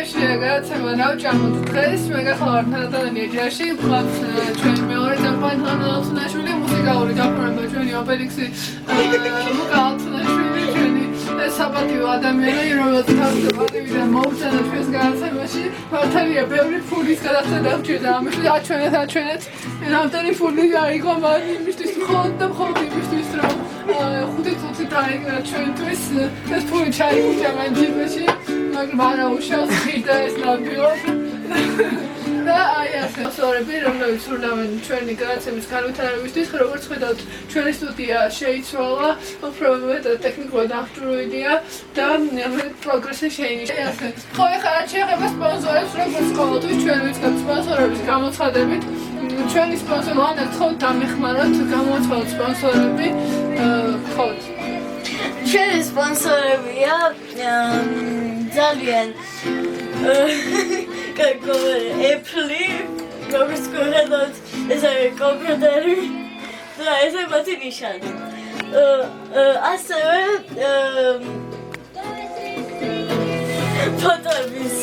Ჭერში გადაცემა დავჭამოთ დღეს მეგახალარ თანადანი ჭერში ვყავთ ჩვენი მეორე ძაღლი მუსიკალური დაფორმა ჩვენი ოპერიქსი ლუკა ალთუნაშვილი ჩვენი საპატიო ადამიანი რომელიც თავისუფლებიდან მოუწენა ჩვენს გადაცემაში მართალია ბევრი ფულის გადაცემა დავჭირდა ამაში აჩვენეთ რამდენი ფული აიღო მან იმისთვის მხოლოდ და მხოლოდ იმისთვის რომ 5 წუთი დაიგნა ჩვენთვის ეს ფული ჩაიგუჭა მან ჯიბეში მაგრამ არა უშავს ხიდა ეს ნაბიოს და აი ასე სპონსორები რომლებიც სურნავენ ჩვენი გადაცემის განვითარებისთვის როგორც ხედავთ ჩვენი სტუდია შეიცვალა უფრო მეტად ტექნიკურად აღჭურვილია და პროგრესი შეინიშნა ასე ხო ეხლა შეეხება სპონსორებს როგორც ყოველთვის ჩვენ ვიწყებთ სპონსორების გამოცხადებით ჩვენი სპონსორი ანახოთ დამეხმაროთ გამოცხადოთ სპონსორები ხო ჩვენი სპონსორებია ძალიან Apple, როგორც გქონდათ ესე კომპიუტერი და ესე მათი ნიშანი. ასევე ფოტოების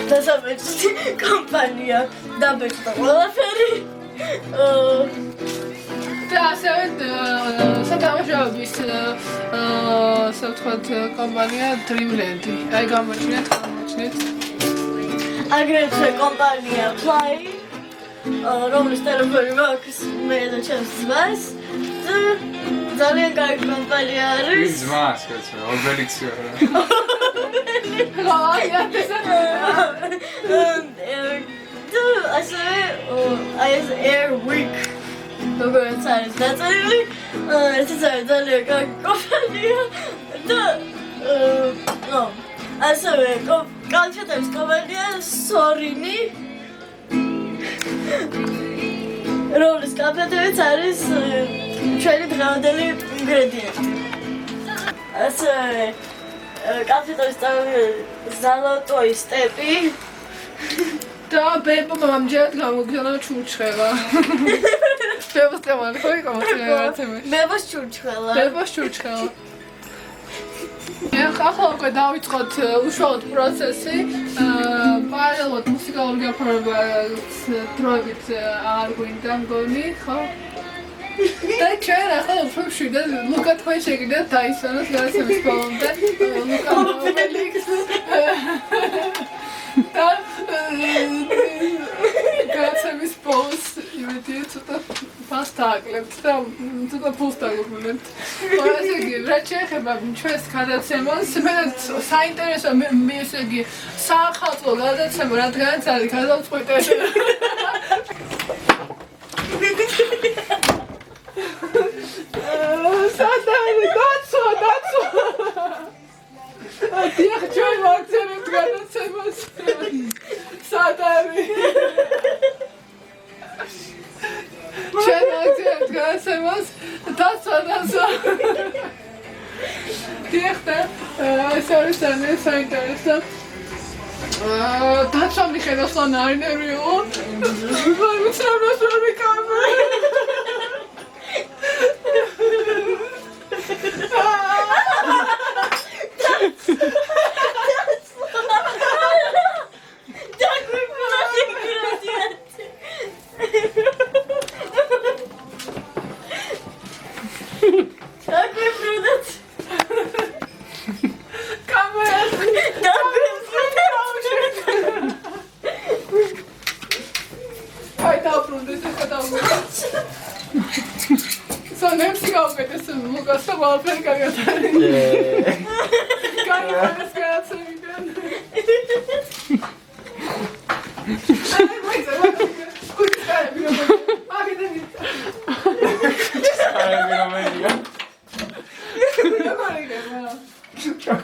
დასაბეჭდი კომპანია დაბეჭდა ყველაფერი. და ასევე სათამაშოების საფრთხეთ კომპანია Dreamland. აი გამოჩნეთ აგრეთვე კომპანია Fly, რომლის ტელეფონი მაქვს მე და ჩემს ძმას და ძალიან კარგი კომპანია არის. ძმას, კაცო, ობელიქსი არა. და ასევე აი ეს Air Week როგორც არის დაწერილი, ეს არის ძალიან კარგი კომპანია და ასევე კალჩატების კომპანია Sorini, რომლის კალჩატებიც არის ჩვენი დღევანდელი ინგრედიენტი. ასევე კალჩატების ზალოტოი სტეპი და ბებო მომჯერად გამოგზავნა ჩურჩხელა. ბებოს თემანი ხო იყო მოწინააღმდეგე. ბებოს ჩურჩხელა. ბებოს ჩურჩხელა. ახლა უკვე დავიწყოთ უშუალოდ პროცესი. პარალელურად მუსიკალური გაფორმებას დროებით არ გვინდა მგონი, ხო? და ჩვენ ახლა უფრო მშვიდად ლუკა თქვენ შეგიძლიათ დაისვენოთ გადაცემის ბოლომდე. ლუკა და გადაცემის ბოლოს იმედია ცოტა ფას დააკლებთ და ცოტა ფულს დაგვიგებთ. ესე იგი, რაც შეეხება ჩვენს გადაცემას, მე საინტერესო მე ესე იგი საახალწლო გადაცემა რადგანაც არის გადავწყვიტე. სადარი დაცვა. დიახ, ჩვენ ვაგზავნებთ გადაცემას. სადარი. ჩვენ ვაგზავნებთ გადაცემას. დაცვა. დიახ, ეს არის ძალიან საინტერესო. დაცვა მიხელოსთან არ ნერვიულო. ვარუცრავს რომ ვიკამე.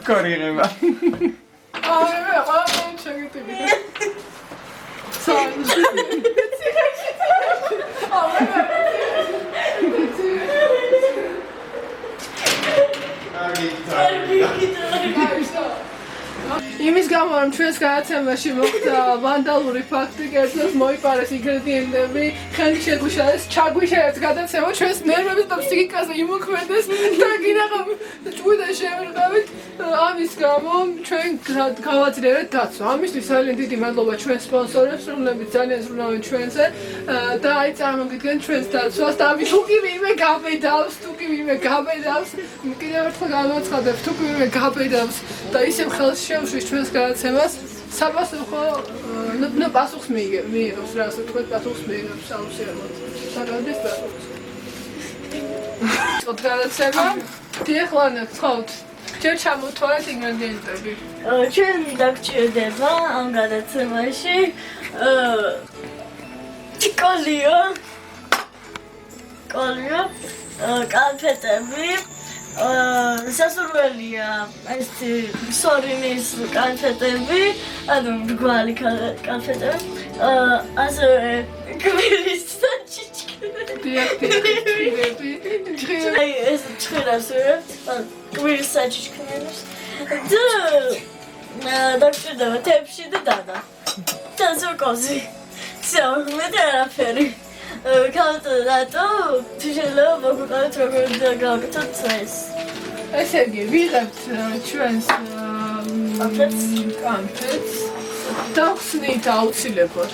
Correva. იმის გამო რომ ჩვენს გადაცემაში მოხდა ვანდალური ფაქტი, კერძოდ მოიპარეს ინგრედიენტები, ხელი შეგვიშალეს, ჩაგვიშალეს გადაცემა, ჩვენს ნერვებს და ფსიქიკაზე იმოქმედეს და გინაღამ ჭუდა შევერყავით. ამის გამო ჩვენ გავაძლიერეთ დაცვა. ამისთვის ძალიან დიდი მადლობა ჩვენ სპონსორებს, რომლებიც ძალიან ზრუნავენ ჩვენზე და აი წარმოგიდგენთ ჩვენს დაცვას და ამით თუ კი ვინმე გაბედავს, კიდევ ერთხელ გამოცხადებ, თუ კი ვინმე გაბედავს და ისევ ხელს შეუშლის ჩვენს გადაცემას, საპასუხო პასუხს მიიღებს, რასაც თქვენ პასუხს მიიღებს აუცილებლად. საგანდეს პასუხს. ოთხ გადაცემა, დიახლა გთხოვთ. ჯერ ჩამოთვალეთ ინგრედიენტები. ჩვენ დაგჭირდება ამ გადაცემაში კოლიო, კალფეტები, სასურველია ეს სორინის კალფეტები, ანუ მრგვალი კალფეტები, ასევე გველის საჩიჩქნები. აი ეს ჭირას ვერთ, გველის საჩიჩქნებს და დაგჭირდება თებში და დადა. და ზუკოზი. всё, მეტი არაფერი. კალტატო, შეიძლება მოგყავთ როგორ გავაკეთოთ ეს. ესე იგი, ვიღებთ ჩვენს კამფეტს და ხსნით აუცილებლად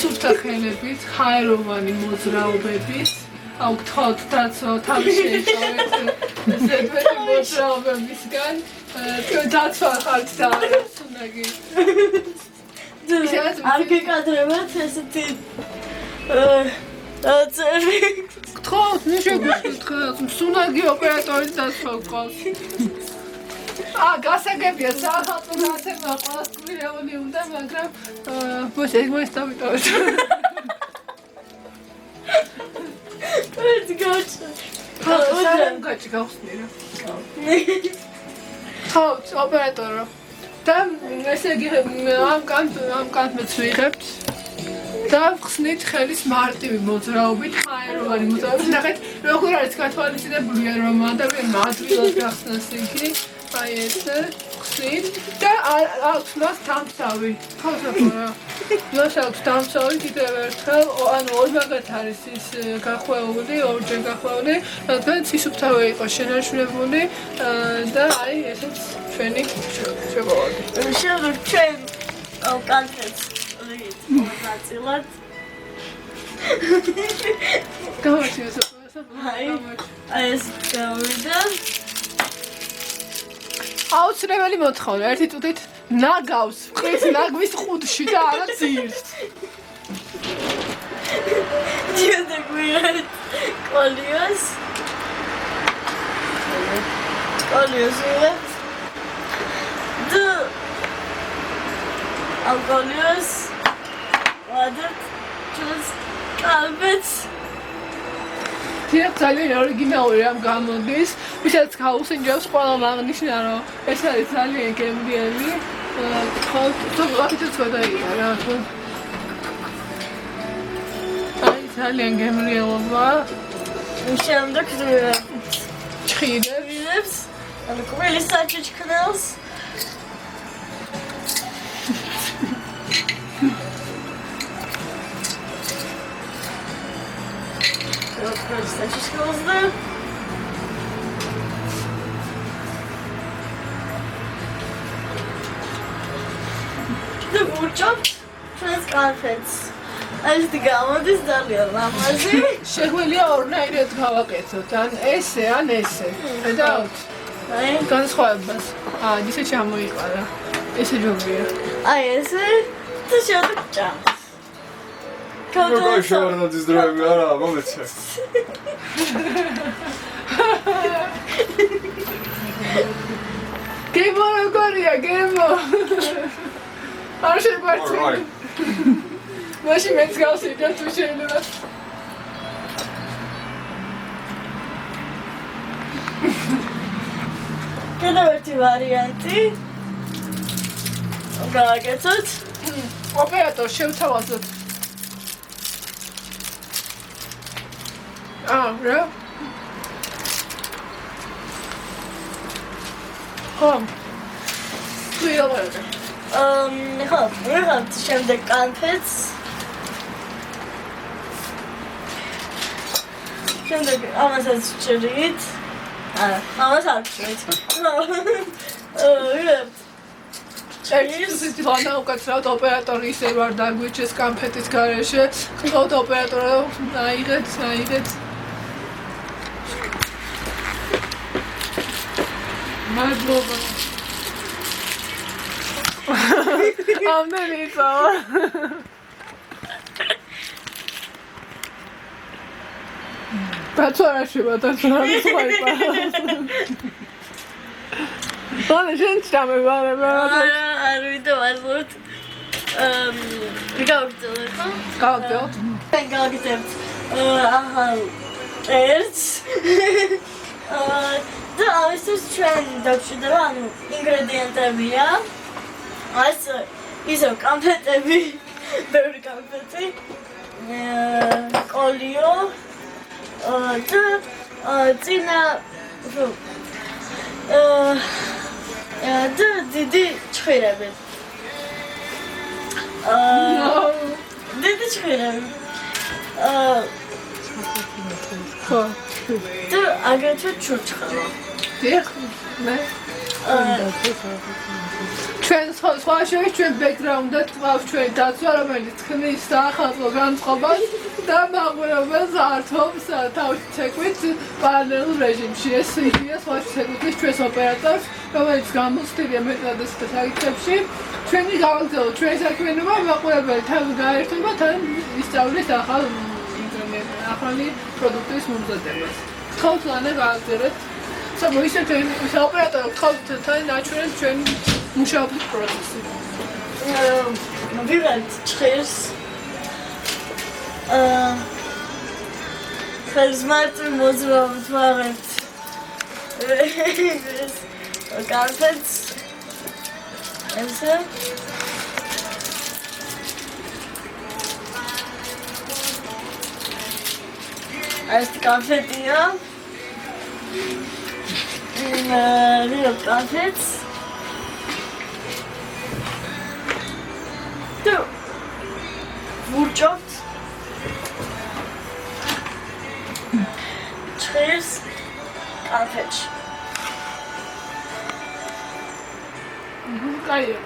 სუფთა ხელებით, ჰაეროვანი მოძრაობებით. აუ გთხოვთ დაცვა, თავი შეიცავეთ ზედმეტი მოძრაობებისგან. თქვენ დაცვა ხართ და სუნაგი. არ გეკადრებათ ესეთი გთხოვთ, მე შეგვიძლია სუნაგი ოპერატორის დაცვა გყავს. გასაგებია საახალწლო გადაცემა ყველას გვირეული უნდა, მაგრამ ეს დავიტოვეთ. ეს გაჩა. სანამ გაჩი გავხსნი რა. ხავთ ოპერატორო. და ესე იგი ამ კანტმეტს ვიღებთ. და ხსნით ხელის მარტივი მოძრაობით, ჰაეროვანი მოძრაობით. ნახეთ, როგორ არის გათვალისწინებული რომ ადამიანმა ადვილად გახსნას იგი. აი ესე ხსნით და აქვს მას დამცავი. ხავსაფორა. მას აქვს დამცავი კიდევ ერთხელ, ანუ ორმაგად არის ის გახვეული, ორჯერ გახვეული, რადგან სისუფთავე იყო შენარჩუნებული და აი ესეც ჩვენი შეგოვარდი. შეიძლება ჩვენ კანტებს ნაწილად გავაჩინე აი ეს გავიდა. აუცილებელი მოთხოვნა, ერთი წუთით ნაგავს, ყრის ნაგვის ხუდში და არა ძირს. ჯერდაგვიათ კოლიოს და ალკოლიოს ვადეთ ჩუს კალბეთს. დიახ, ძალიან ორიგინალური ამ გამოდის, ვისაც გაუსინჯებს ყველამ აღნიშნა, რომ ეს არის ძალიან გემრიელი. თქო, გადაიღა რა. აი, ძალიან გემრიელობა. შემდეგ ჭხიდებს, ანუ კვილის საჩიჩქნელს. და ვურჭობთ ჩვენს კალფეტს. ეს გამოდის ძალიან ლამაზი. შეგვიძლია ორნაირად გავაკეთოთ, ან ესე, ან ესე. ხედავთ? აი, განსხვავებას. ისე ჩამოიყარა. ესე ჯობია. აი ესე და შევჭა. როგორ შევარდოთ ის დროები, არა, მომეცე. გემო როგორია, გემო? არ შეგვარცხნი. მაშინ მეც გავსიჯა თუ შეიძლება. კიდევ ერთი ვარიანტი. გავაკეთოთ. ოპერატორ შევთავაზოთ. რა? ხო. ვიღებთ? ხო, ვიღებთ შემდეგ კანფეტს. შემდეგ ამასაც ვჭრით. ამას არ ვჭრით. ვიღებთ. ის თვალა უკაცრავთ ოპერატორი ისე ვარ დაგვიჩეს კანფეტის გარეშე. ხოთ ოპერატორი აიღეთ. მადლობა. ამდენიცა. ბაცარაში ბაცარაში ხაიპა. ბოლო შენ ჩამევარება. არ ვიდევართ. ვიგავდეთ ხო? გავდოთ. გავგზავნეთ. ახალ ერთს. და ამისთვის ჩვენ დავშვიდება, ანუ ინგრედიენტებია. ეს ისევ კანფეტები, ბევრი კანფეტი. კოლიო. და წინა და დიდი ჭხირები. დიდი ჭხირები. ხო. და აგრეთვე ჩურჩხელა. დიახ, მე ჩვენ სხვა შევი ჩვენ ბექგრაუნდად ყავს ჩვენ დაცვა რომელიც თქმის საახალწლო განწყობას და მაყურებელს ართობს თავის ცეკვით პარალელურ რეჟიმში. ეს იდეა სხვა ცეკვით ჩვენს ოპერატორს რომელიც გამოცდილია მეტად ეს საკითხებში ჩვენი გავაგზავნოთ ჩვენი საქმიანობა მაყურებელი თან გაერთობა თან ისწავლის ახალი პროდუქტის მომზადებას. ხავთ ლანა გააგზავნეთ ისეთ ოპერატორს ხავთ თან ნაჩვენებს ჩვენ მუშაობის პროცესი. ვიღებთ ჭხირს. ხერხმართ მოძრაობთ ვაღებთ. კანფეტს. ესე. ეს კანფეტია. ვიღებთ კანფეტს. ვურჭობთ ჭხირს კანფეტში. კაია.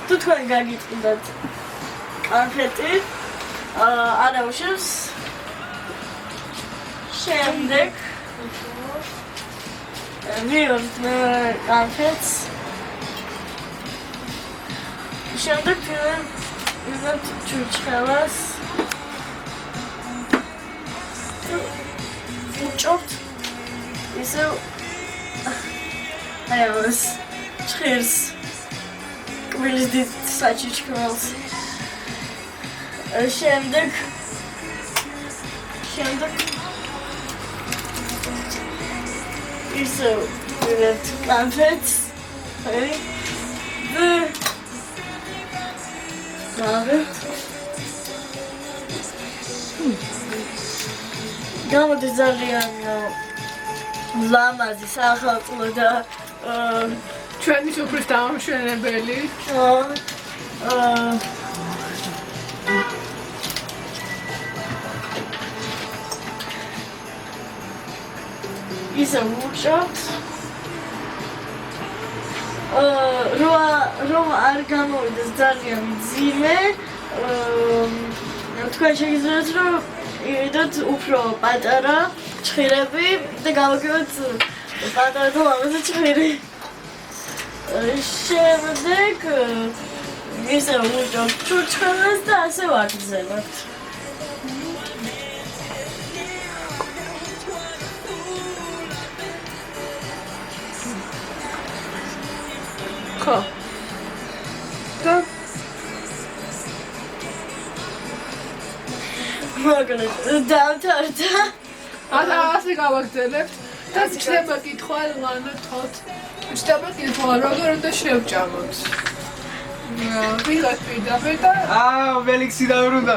თუ თქვენ გაგიწყდათ კანფეტი არაუშავს შემდეგ ვიღებთ კანფეტს. შემდეგ ვიღებთ ჩურჩხელას. ვუჭობთ ისევ აი ამას ჭხირს კბილის დიდ საჩუჩხელს. შემდეგ ისევ ვიღებთ კანფეტს. გამოდის ძალიან ლამაზი საახალწლო და ჩვენი სუფრის დამამშვენებელი. ისე ვუჭობთ. რომ არ გამოვიდეს ძალიან მძიმე, თქვენ შეგიძლიათ რომ იდოთ უფრო პატარა ჭხირები და გავაგებოთ პატარა და ლამაზი ჭხირი. შემდეგ ისე ვუჭობთ ჩურჩხელას და ასე ვაგრძელებთ. ხო. და დავთარდა. ასე გავაგრძელებთ და შეიძლება კითხვა ლანა თოთ. შეიძლება კითხვა როგორ უნდა შევჭამოთ. ვიღაც პირდაპირ და ველიქსი დავრუნდა.